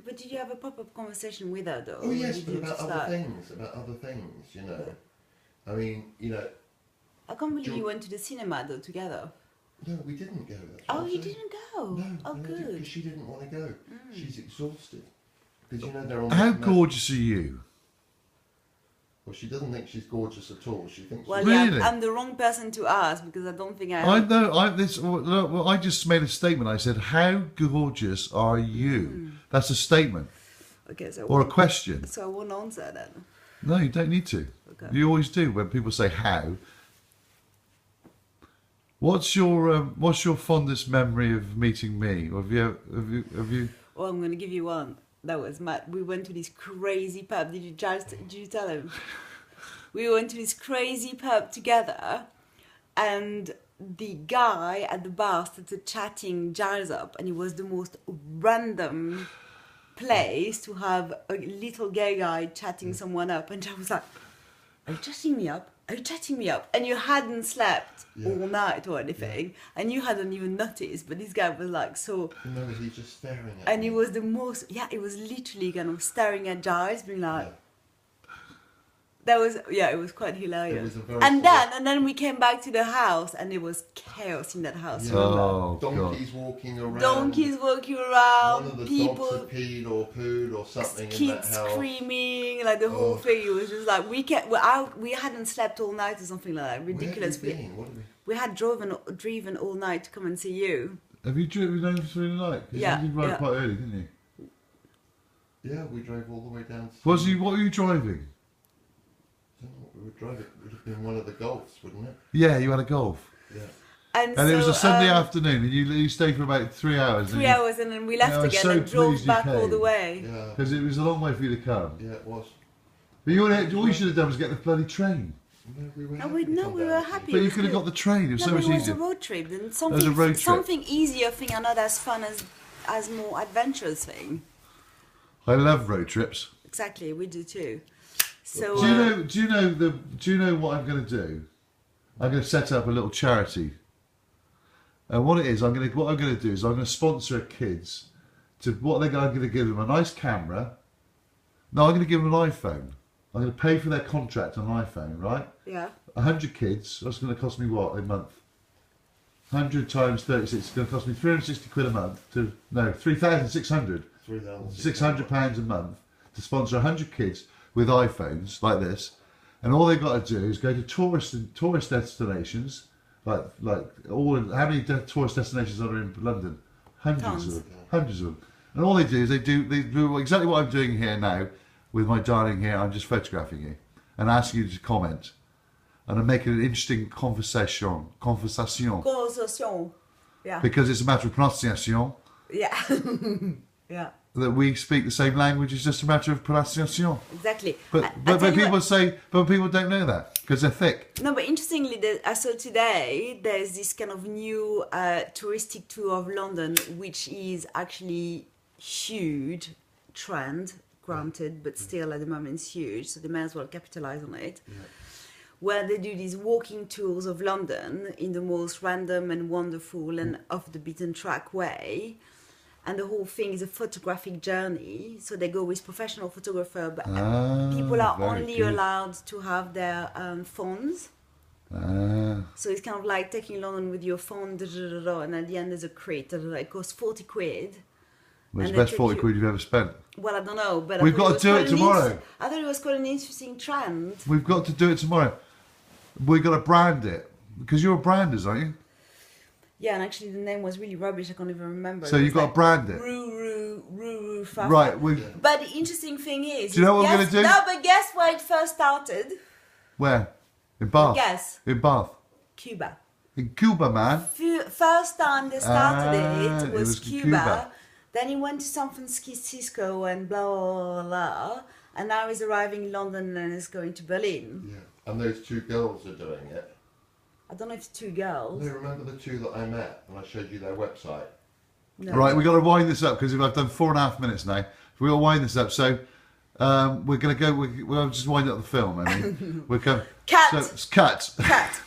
But did you have a pop-up conversation with her though? Oh yes, Did but you about just other things, you know. I mean, you know. I can't believe you went to the cinema though together. No, we didn't go. That's Oh, you didn't go? No, oh, good. Because she didn't want to go. She's exhausted. Because you know they're on. How gorgeous are you? Well, she doesn't think she's gorgeous at all. She thinks. Well, Really? yeah, I'm the wrong person to ask because I don't think I know. Well, I just made a statement. I said, "How gorgeous are you?" That's a statement. Okay, so Or a question. So I won't answer then. No, you don't need to. Okay. You always do when people say how. What's your fondest memory of meeting me? Or have you? Well, I'm going to give you one. That was mad. We went to this crazy pub. Did you tell him? We went to this crazy pub together, and the guy at the bar started chatting Giles up, and it was the most random place to have a little gay guy chatting someone up, and I was like, "Are you chatting me up? Are you chatting me up?" And you hadn't slept all night or anything, and you hadn't even noticed, but this guy was like so... No, he's just staring at And me. it was the most... Yeah, it was literally kind of staring at Giles, being like... Yeah. That was... Yeah, it was quite hilarious. It was a very and then we came back to the house, and there was chaos in that house, Yeah. remember? Oh, Donkeys walking around. Donkeys walking around, One of the people... dogs had peed or pooed or something in that Kids house. screaming, like the whole thing. It was just like we hadn't slept all night or something like that. Ridiculous. Where have you been? What have we... We had driven all night to come and see you. Have you driven over through the night? 'Cause Yeah, you did ride yeah. quite early, didn't you? Yeah, we drove all the way down to... What were you driving? I don't know what we were driving. It would have been one of the Golfs, wouldn't it? Yeah, you had a Golf. Yeah. And And so, it was a Sunday afternoon, and you stayed for about 3 hours. 3 hours, and then we left Yeah, I was again so and drove pleased you back all came. the way. Yeah. Because it was a long way for you to come. Yeah, it was. But all you should have done was get the bloody train. No, we were No, happy we to no, come we down were to see happy. But It you was could have good. got the train. It was No, so but much it was easier. a road trip. Then was a something road trip. something easier thing, and not as fun as more adventurous thing. I love road trips. Exactly, we do too. So Do you know what I'm going to do? I'm going to set up a little charity. And what it is, what I'm going to do is I'm going to sponsor kids to I'm going to give them a nice camera. No, I'm going to give them an iPhone. I'm going to pay for their contract on an iPhone, right? yeah. 100 kids. That's going to cost me what a month? 100 times 36. It's going to cost me 360 quid a month. 3,600. 600 pounds a month to sponsor 100 kids with iPhones like this, and all they've got to do is go to tourist destinations, like how many tourist destinations are there in London? Hundreds of them. And all they do is they do exactly what I'm doing here now with my darling here. I'm just photographing you and asking you to comment, and I'm making an interesting conversation. Conversation. Yeah. Because it's a matter of pronunciation. Yeah. Yeah. That we speak the same language is just a matter of pronunciation. Exactly. But people don't know that because they're thick. No, but interestingly, I saw today there's this kind of new touristic tour of London, which is actually huge trend, granted, but still at the moment it's huge, so they may as well capitalize on it. Yeah. Where they do these walking tours of London in the most random and wonderful and off the beaten track way. And the whole thing is a photographic journey. So they go with professional photographer, but people are only allowed to have their phones. So it's kind of like taking London with your phone, and at the end there's a crate. It costs 40 quid. Well, it's the best 40 quid you've ever spent. Well, I don't know, but we've got to do it tomorrow. I thought it was quite an interesting trend. We've got to do it tomorrow. We've got to brand it because you're a branders, aren't you? Yeah, and actually the name was really rubbish. I can't even remember. So you've got to brand it. Roo, right. But the interesting thing is... Do you know what we're going to do? No, but guess where it first started? Where? In Bath? Guess. In Bath? Cuba. In Cuba, man. First time they started it was Cuba. Cuba. Then he went to San Francisco and blah, blah, blah, blah. And now he's arriving in London and is going to Berlin. Yeah. And those two girls are doing it. I don't know if it's two girls. No, remember the two that I met and I showed you their website? No. Right, we've got to wind this up because I've done 4.5 minutes now. We've got to wind this up. So we're going to go, we'll just wind up the film. I mean, we'll come. Cut. So, cut. Cut.